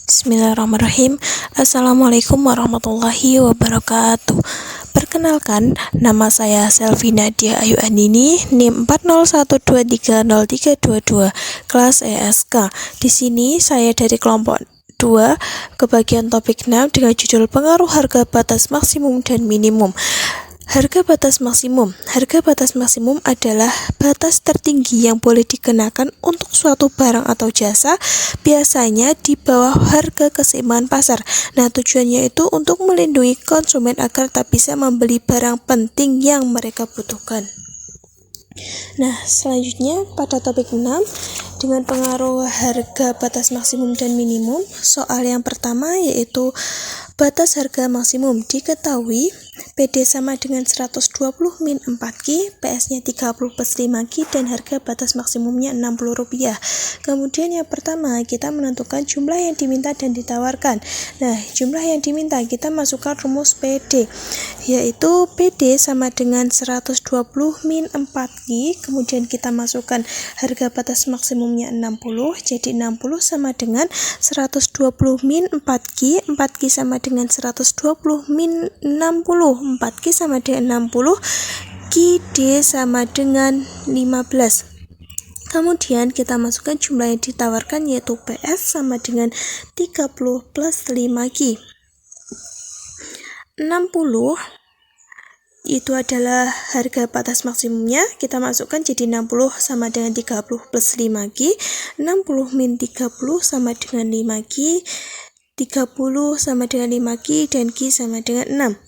Bismillahirrahmanirrahim. Assalamualaikum warahmatullahi wabarakatuh. Perkenalkan, nama saya Selvi Nadia Ayu Andini, NIM 40123032, kelas ESK. Di sini saya dari kelompok 2, kebagian topik 6 dengan judul pengaruh harga batas maksimum dan minimum. Harga batas maksimum. Harga batas maksimum adalah batas tertinggi yang boleh dikenakan untuk suatu barang atau jasa, biasanya di bawah harga keseimbangan pasar. Nah, tujuannya itu untuk melindungi konsumen agar tak bisa membeli barang penting yang mereka butuhkan. Nah, selanjutnya pada topik 6 dengan pengaruh harga batas maksimum dan minimum. Soal yang pertama yaitu batas harga maksimum. Diketahui PD sama dengan 120 min 4Q, PS-nya 30 plus 5Q, dan harga batas maksimumnya Rp60. Kemudian yang pertama, kita menentukan jumlah yang diminta dan ditawarkan. Nah, jumlah yang diminta kita masukkan rumus PD, yaitu PD sama dengan 120 min 4Q, kemudian kita masukkan harga batas maksimumnya 60, jadi 60 sama dengan 120 min 4Q, 4Q sama dengan 120 min 60, 4Q sama dengan 60, QD sama dengan 15. Kemudian kita masukkan jumlah yang ditawarkan yaitu PS sama dengan 30 plus 5Q. 60 itu adalah harga batas maksimumnya, kita masukkan jadi 60 sama dengan 30 plus 5Q, 60 min 30 sama dengan 5Q, 30 sama dengan 5Q, dan Q sama dengan 6.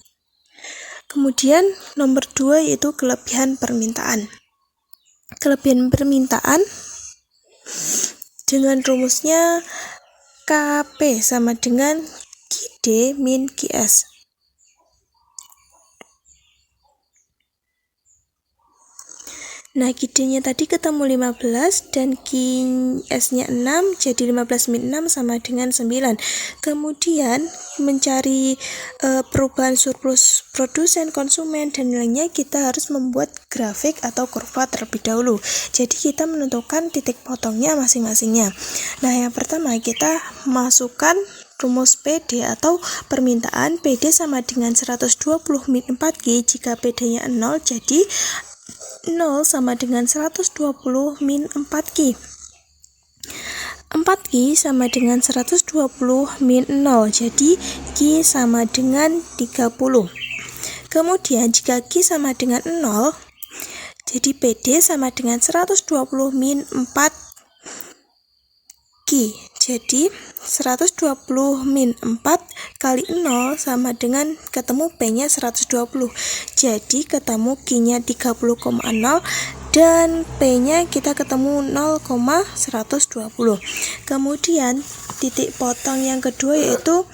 Kemudian nomor 2 yaitu kelebihan permintaan. Kelebihan permintaan dengan rumusnya KP sama dengan QD min QS. Nah, QD-nya tadi ketemu 15 dan QS-nya 6, jadi 15 min 6 sama dengan 9. Kemudian mencari perubahan surplus produsen, konsumen, dan nilainya, kita harus membuat grafik atau kurva terlebih dahulu. Jadi kita menentukan titik potongnya masing-masingnya. Nah, yang pertama kita masukkan rumus PD atau permintaan. PD sama dengan 120 min 4Q, jika PD-nya 0, jadi 0 sama dengan 120 min 4Q. 4Q sama dengan 120 min 0, jadi Q sama dengan 30. Kemudian jika Q sama dengan 0, jadi PD sama dengan 120 min 4Q. Jadi 120 min 4 kali 0 sama dengan ketemu P-nya 120. Jadi ketemu Q-nya 30,0 dan P-nya kita ketemu 0,120. Kemudian titik potong yang kedua yaitu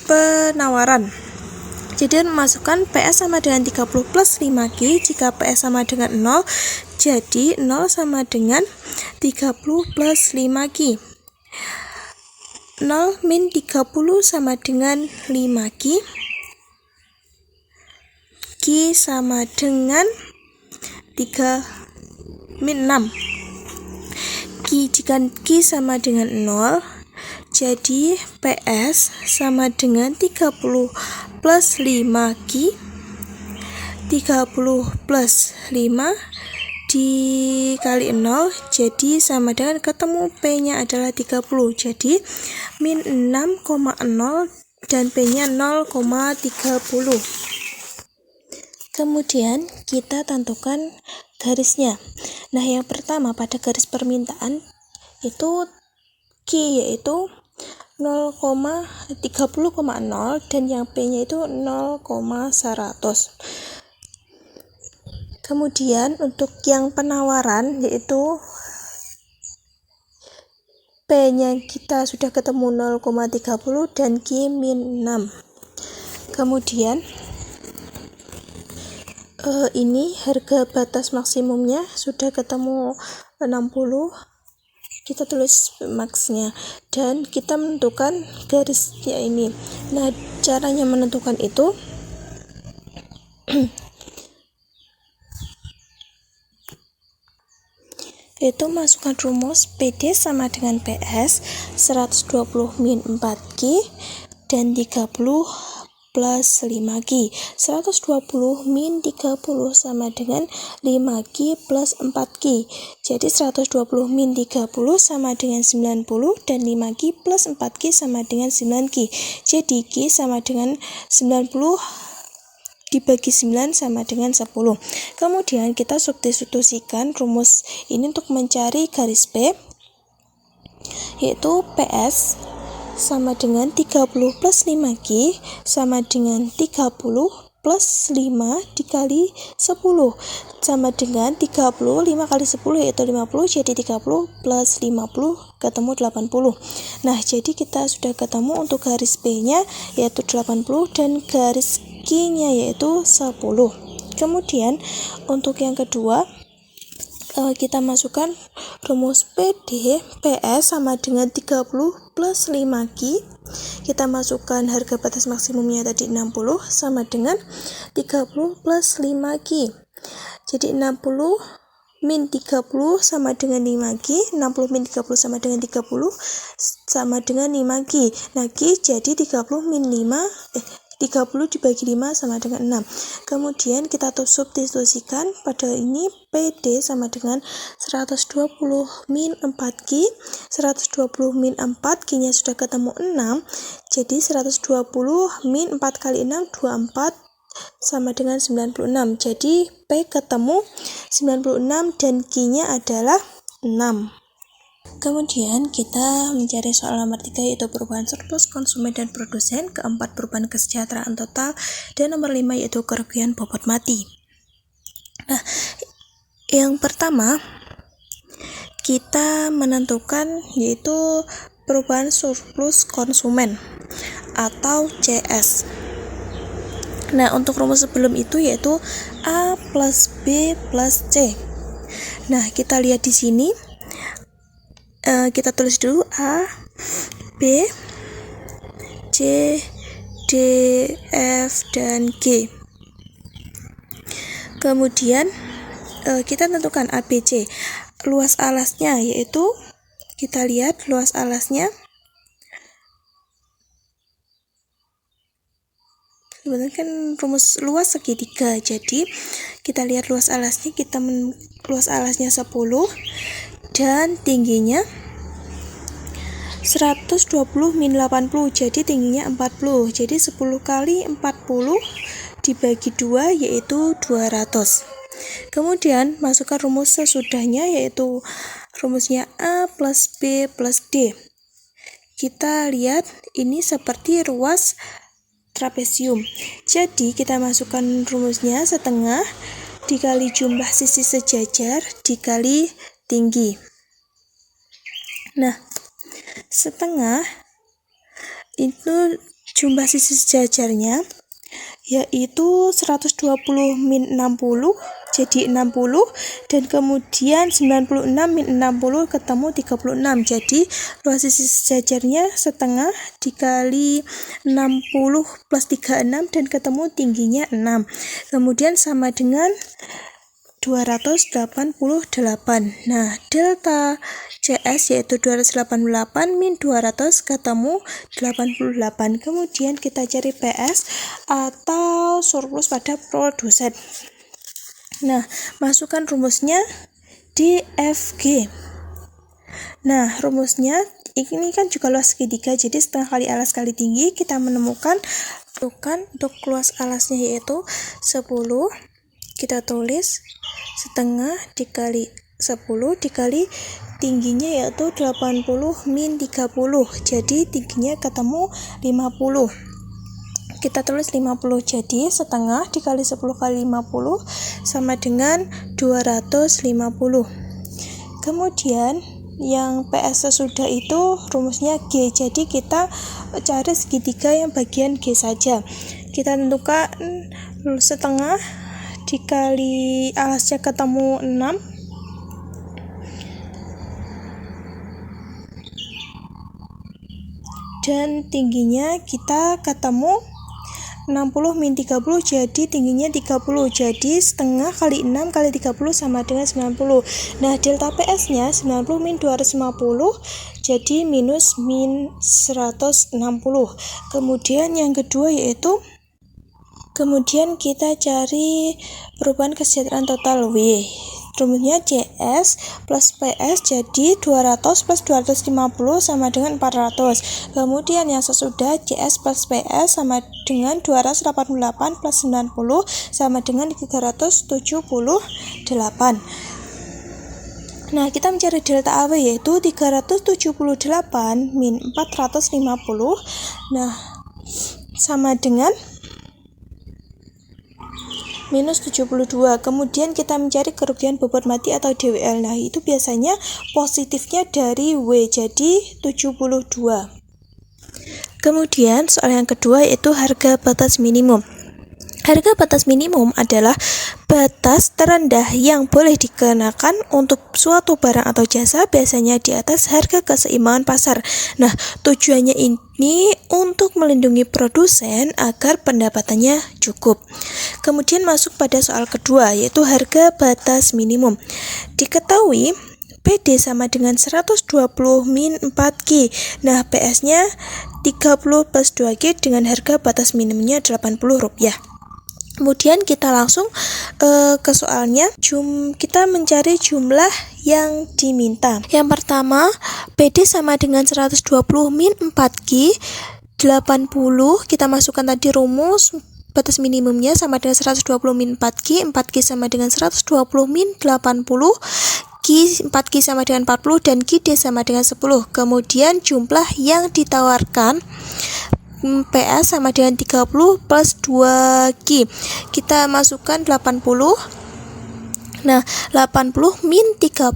penawaran. Jadi memasukkan PS sama dengan 30 plus 5Q, jika PS sama dengan 0, jadi 0 sama dengan 30 plus 5Q. 0 min 30 sama dengan 5Q. Q sama dengan 3 min 6. Jika Q sama dengan 0, jadi PS sama dengan 30 plus 5Q, 30 plus 5 dikali 0, jadi sama dengan ketemu P-nya adalah 30, jadi min 6,0 dan P-nya 0,30. Kemudian kita tentukan garisnya. Nah, yang pertama pada garis permintaan itu Q yaitu 0,30,0 dan yang P-nya itu 0,100. Kemudian untuk yang penawaran yaitu P-nya kita sudah ketemu 0,30 dan Q min 6. Kemudian ini harga batas maksimumnya sudah ketemu 60, kita tulis max-nya dan kita menentukan garisnya ini. Nah, caranya menentukan itu yaitu masukkan rumus PD sama dengan PS 120 min 4Q dan 30 plus 5Q. 120 min 30 sama dengan 5Q plus 4Q. Jadi 120 min 30 sama dengan 90 dan 5Q plus 4Q sama dengan 9Q. Jadi Q sama dengan 90 dibagi 9 sama dengan 10. Kemudian kita substitusikan rumus ini untuk mencari garis P, yaitu PS sama dengan 30 plus 5Q sama dengan 30 plus 5 dikali 10 sama dengan 30, 5 kali 10 yaitu 50, jadi 30 plus 50 ketemu 80. Nah, jadi kita sudah ketemu untuk garis P-nya yaitu 80 dan garis Q-nya yaitu 10. Kemudian untuk yang kedua, kita masukkan rumus PD PS sama dengan 30 plus 5Q. Kita masukkan harga batas maksimumnya tadi 60 sama dengan 30 plus 5Q. Jadi 60 min 30 sama dengan 5Q, 60 min 30 sama dengan 30 sama dengan 5Q. Nah, Q jadi 30 min 30 dibagi 5 sama dengan 6. Kemudian kita substitusikan pada ini PD sama dengan 120 min 4Q. 120 min 4, Q-nya sudah ketemu 6. Jadi 120 min 4 kali 6, 24 sama dengan 96. Jadi P ketemu 96 dan Q-nya adalah 6. Kemudian kita mencari soal nomor 3 yaitu perubahan surplus konsumen dan produsen, keempat perubahan kesejahteraan total, dan nomor 5 yaitu kerugian bobot mati. Nah, yang pertama kita menentukan yaitu perubahan surplus konsumen atau CS. Nah, untuk rumus sebelum itu yaitu A plus B plus C. Nah, kita lihat di sini. Kita tulis dulu A, B, C, D, F, dan G. Kemudian kita tentukan ABC. Luas alasnya yaitu kita lihat luas alasnya. Sebenarnya kan rumus luas segitiga. Jadi kita lihat luas alasnya, luas alasnya 10 dan tingginya 120 min 80, jadi tingginya 40. Jadi 10 kali 40 dibagi 2 yaitu 200. Kemudian masukkan rumus sesudahnya yaitu rumusnya A plus B plus D. Kita lihat ini seperti ruas trapesium. Jadi kita masukkan rumusnya setengah dikali jumlah sisi sejajar dikali tinggi. Nah, setengah itu jumlah sisi sejajarnya yaitu 120 min 60 jadi 60 dan kemudian 96 min 60 ketemu 36, jadi luas sisi sejajarnya setengah dikali 60 plus 36 dan ketemu tingginya 6, kemudian sama dengan 288. Nah, delta CS yaitu 288 min 200 ketemu 88. Kemudian kita cari PS atau surplus pada produsen. Nah, masukkan rumusnya DFG. Nah, rumusnya ini kan juga luas segitiga, jadi setengah kali alas kali tinggi. Kita menemukan untuk luas alasnya yaitu 10. Kita tulis setengah dikali 10 dikali tingginya yaitu 80 min 30, jadi tingginya ketemu 50. Kita tulis 50, jadi setengah dikali 10 kali 50 sama dengan 250. Kemudian yang PS sesudah itu rumusnya G, jadi kita cari segitiga yang bagian G saja. Kita tentukan setengah dikali alasnya ketemu 6 dan tingginya kita ketemu 60 min 30 jadi tingginya 30. Jadi setengah kali 6 kali 30 sama dengan 90. Nah, delta PS nya 90 min 250 jadi minus min 160. Kemudian yang kedua yaitu kemudian kita cari perubahan kesejahteraan total W. Rumusnya CS plus PS jadi 200 plus 250 sama dengan 400. Kemudian yang sesudah CS plus PS sama dengan 288 plus 90 sama dengan 378. Nah, kita mencari delta AW yaitu 378 min 450. Nah, sama dengan minus 72. Kemudian kita mencari kerugian bobot mati atau DWL. Nah, itu biasanya positifnya dari W, jadi 72. Kemudian soal yang kedua yaitu harga batas minimum. Harga batas minimum adalah batas terendah yang boleh dikenakan untuk suatu barang atau jasa, biasanya di atas harga keseimbangan pasar. Nah, tujuannya ini untuk melindungi produsen agar pendapatannya cukup. Kemudian masuk pada soal kedua, yaitu harga batas minimum. Diketahui PD sama dengan 120 min 4G. Nah, PS-nya 30 plus 2G dengan harga batas minimumnya Rp80. Kemudian kita langsung ke soalnya. Kita mencari jumlah yang diminta. Yang pertama, PD sama dengan 120 min 4G 80. Kita masukkan tadi rumus batas minimumnya sama dengan 120 min 4G. 4G sama dengan 120 min 80. 4G sama dengan 40 dan QD sama dengan 10. Kemudian jumlah yang ditawarkan PS sama dengan 30 plus 2Q. Kita masukkan 80. Nah, 80 min 30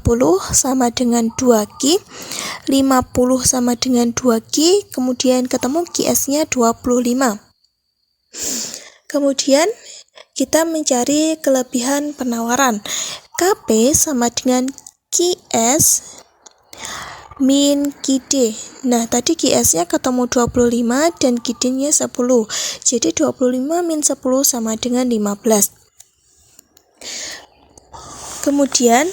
sama dengan 2Q. 50 sama dengan 2Q. Kemudian ketemu QS-nya 25. Kemudian kita mencari kelebihan penawaran. KP sama dengan QS min QD. Nah, tadi QS-nya ketemu 25 dan QD-nya 10. Jadi 25 min 10 sama dengan 15. Kemudian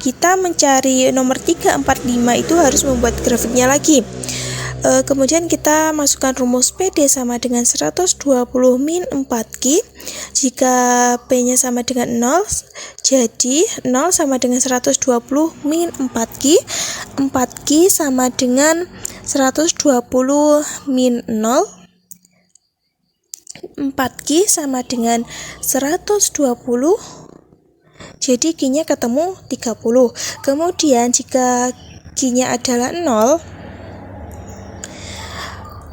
kita mencari nomor 3, 4, 5 itu harus membuat grafiknya lagi. Kemudian kita masukkan rumus PD sama dengan 120 min 4Q. Jika P-nya sama dengan 0, jadi 0 sama dengan 120 min 4Q. 4Q sama dengan 120 min 0. 4Q sama dengan 120. Jadi Q-nya ketemu 30. Kemudian jika Q-nya adalah 0,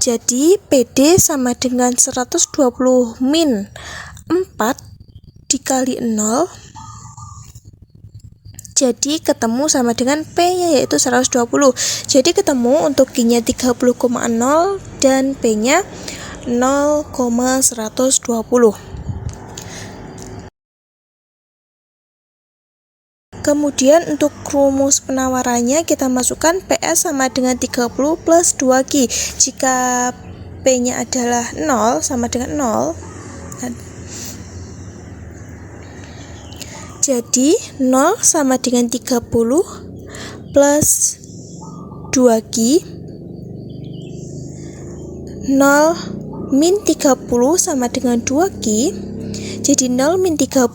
jadi PD sama dengan 120 min 4 dikali 0. Jadi ketemu sama dengan P-nya yaitu 120. Jadi ketemu untuk Q-nya 30,0 dan P-nya 0,120. Kemudian untuk rumus penawarannya kita masukkan PS sama dengan 30 plus 2Q. Jika P-nya adalah 0 sama dengan 0, jadi 0 sama dengan 30 plus 2Q. 0 min 30 sama dengan 2Q. Jadi 0 min 30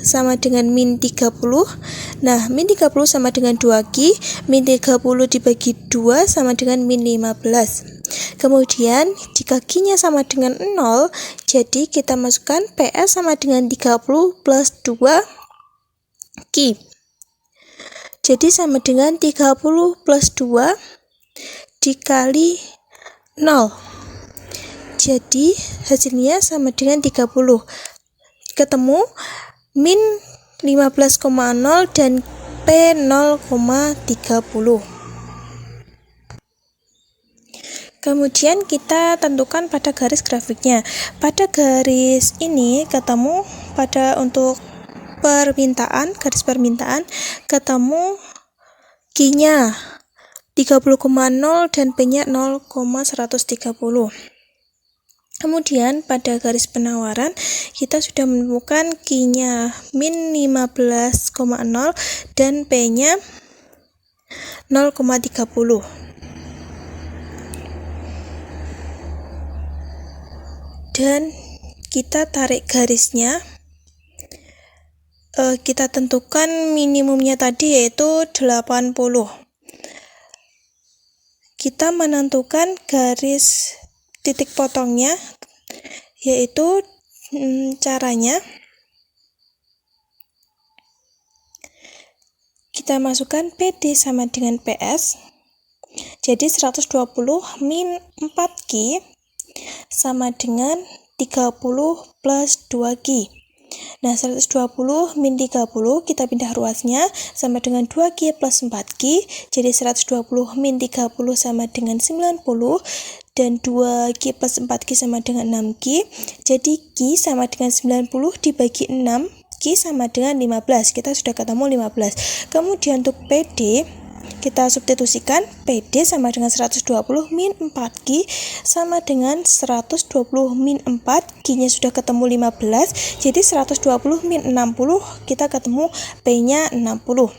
sama dengan min 30. Nah, min 30 sama dengan 2Q. Min 30 dibagi 2 sama dengan min 15. Kemudian jika Q-nya sama dengan 0, jadi kita masukkan PS sama dengan 30 plus 2Q. Jadi sama dengan 30 plus 2 dikali 0. Jadi hasilnya sama dengan 30. Ketemu min 15,0 dan P 0,30. Kemudian kita tentukan pada garis grafiknya. Pada garis ini ketemu pada untuk permintaan, garis permintaan ketemu Q-nya 30,0 dan P-nya 0,130. Kemudian pada garis penawaran kita sudah menemukan Q-nya min 15,0 dan P-nya 0,30. Dan kita tarik garisnya, kita tentukan minimumnya tadi yaitu 80. Kita menentukan garis titik potongnya, yaitu caranya kita masukkan PD sama dengan PS. Jadi 120 min 4Q sama dengan 30 plus 2Q. Nah, 120 min 30 kita pindah ruasnya sama dengan 2Q plus 4Q. Jadi 120 min 30 sama dengan 90 dan 2Q plus 4Q sama dengan 6Q. Jadi Q sama dengan 90 dibagi 6, Q sama dengan 15. Kita sudah ketemu 15. Kemudian untuk PD kita substitusikan, PD sama dengan 120 min 4Q sama dengan 120 min 4, Q-nya sudah ketemu 15, jadi 120 min 60, kita ketemu P-nya 60.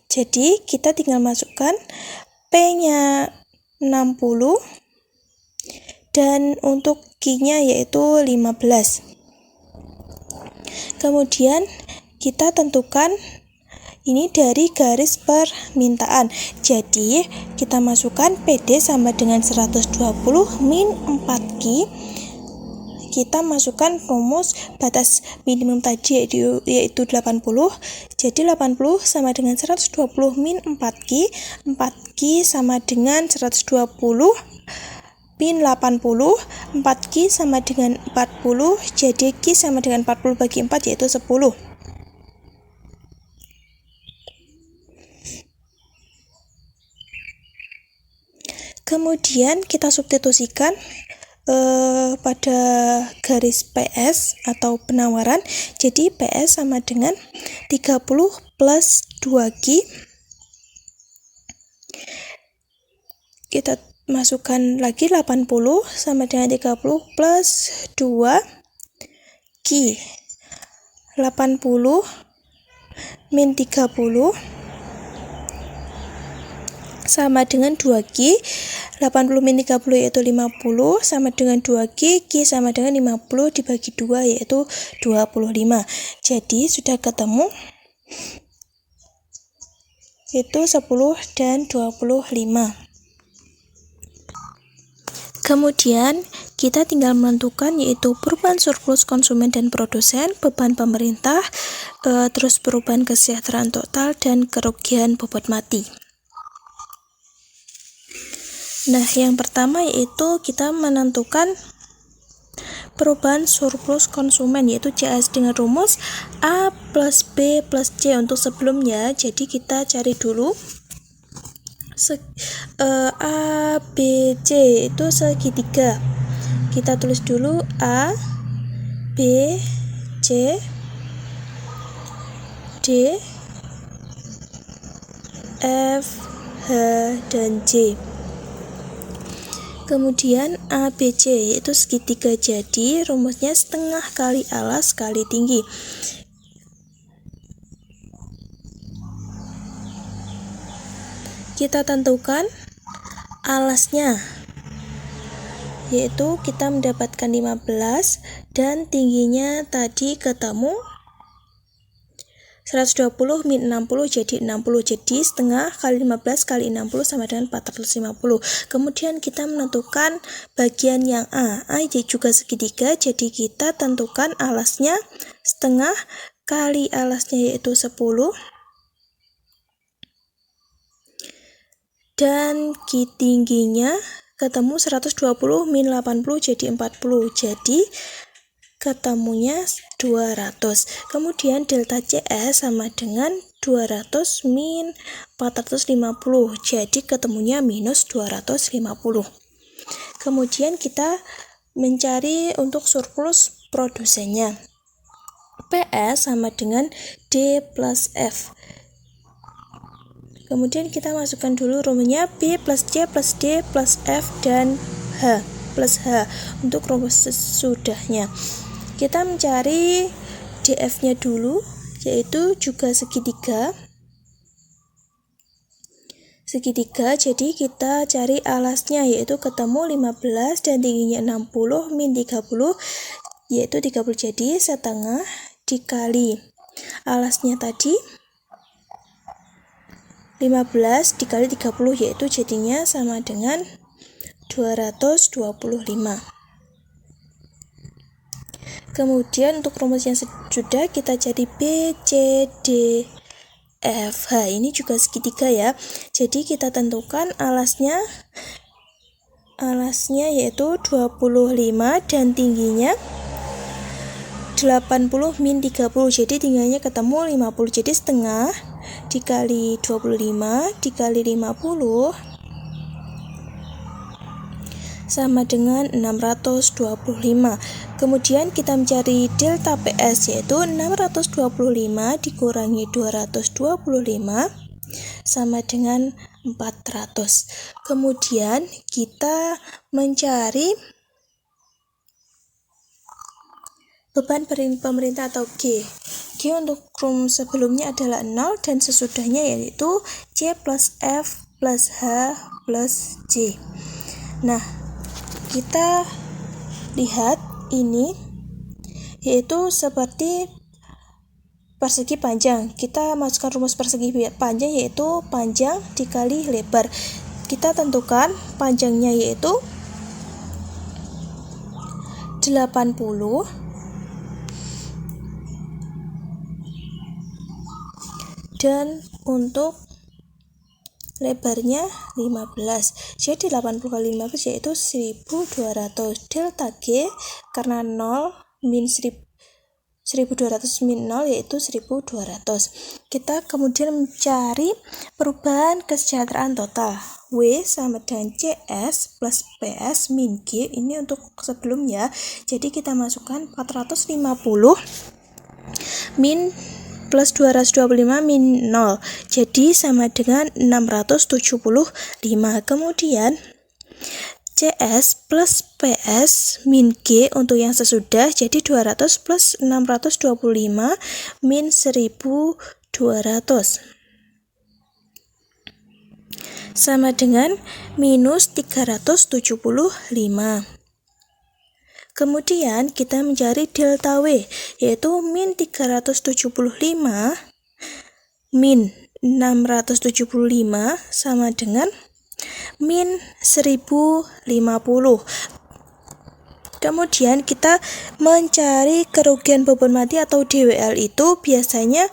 Jadi kita tinggal masukkan P-nya 60 dan untuk Q-nya yaitu 15. Kemudian kita tentukan ini dari garis permintaan. Jadi kita masukkan PD sama dengan 120 min 4Q. Kita masukkan rumus batas minimum tadi yaitu 80. Jadi 80 sama dengan 120 min 4Q. 4Q sama dengan 120 min 80. 4Q sama dengan 40. Jadi Q sama dengan 40 bagi 4 yaitu 10. Kemudian kita substitusikan pada garis PS atau penawaran. Jadi PS sama dengan 30 plus 2Q. Kita masukkan lagi 80 sama dengan 30 plus 2Q. 80 min 30 sama dengan 2Q. 80 min 30 yaitu 50 sama dengan 2Q. Q sama dengan 50 dibagi 2 yaitu 25. Jadi sudah ketemu itu 10 dan 25. Kemudian kita tinggal menentukan yaitu perubahan surplus konsumen dan produsen, beban pemerintah, terus perubahan kesejahteraan total dan kerugian bobot mati. Nah, yang pertama yaitu kita menentukan perubahan surplus konsumen yaitu CAS dengan rumus A plus B plus C untuk sebelumnya. Jadi kita cari dulu A, B, C itu segitiga. Kita tulis dulu A, B, C, D, F, H, dan J. Kemudian ABC yaitu segitiga, jadi rumusnya setengah kali alas kali tinggi. Kita tentukan alasnya, yaitu kita mendapatkan 15 dan tingginya tadi ketemu 120 min 60 jadi 60, jadi setengah kali 15 kali 60 sama dengan 450. Kemudian kita menentukan bagian yang A juga segitiga, jadi kita tentukan alasnya setengah kali alasnya yaitu 10 dan tingginya ketemu 120 min 80 jadi 40, jadi ketemunya 200. Kemudian delta CS sama dengan 200 min 450, jadi ketemunya minus 250. Kemudian kita mencari untuk surplus produsennya. PS sama dengan D plus F. Kemudian kita masukkan dulu rumusnya B plus C plus D plus F dan H H plus H untuk rumus sesudahnya. Kita mencari DF-nya dulu, yaitu juga segitiga. Jadi kita cari alasnya, yaitu ketemu 15 dan tingginya 60 min 30, yaitu 30, jadi setengah dikali alasnya tadi 15 dikali 30, yaitu jadinya sama dengan 225. Kemudian untuk rumus yang sudah kita cari B, C, D, F, H. Ini juga segitiga ya. Jadi kita tentukan alasnya yaitu 25 dan tingginya 80 min 30. Jadi tingginya ketemu 50. Jadi setengah dikali 25 dikali 50 sama dengan 625. Kemudian kita mencari delta PS, yaitu 625 dikurangi 225 sama dengan 400. Kemudian kita mencari beban pemerintah atau G. G untuk rumus sebelumnya adalah 0 dan sesudahnya yaitu C plus F plus H plus J. Nah, kita lihat ini yaitu seperti persegi panjang. Kita masukkan rumus persegi panjang, yaitu panjang dikali lebar. Kita tentukan panjangnya yaitu 80 dan untuk lebarnya 15. Jadi 80 kali 15 yaitu 1200. Delta G karena 0 min 1200 min 0 yaitu 1200. Kita kemudian mencari perubahan kesejahteraan total. W sama dengan CS plus PS min G. Ini untuk sebelumnya. Jadi kita masukkan 450 min plus 225 min 0, jadi sama dengan 675. Kemudian CS plus PS min G untuk yang sesudah, jadi 200 plus 625 min 1200 sama dengan minus 375. Kemudian kita mencari delta W, yaitu min 375 min 675 sama dengan min 1050. Kemudian kita mencari kerugian beban mati atau DWL, itu biasanya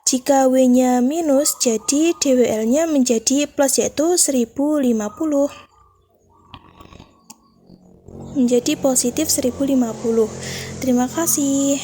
jika W-nya minus, jadi DWL-nya menjadi plus, yaitu 1050. Menjadi positif 1050. Terima kasih.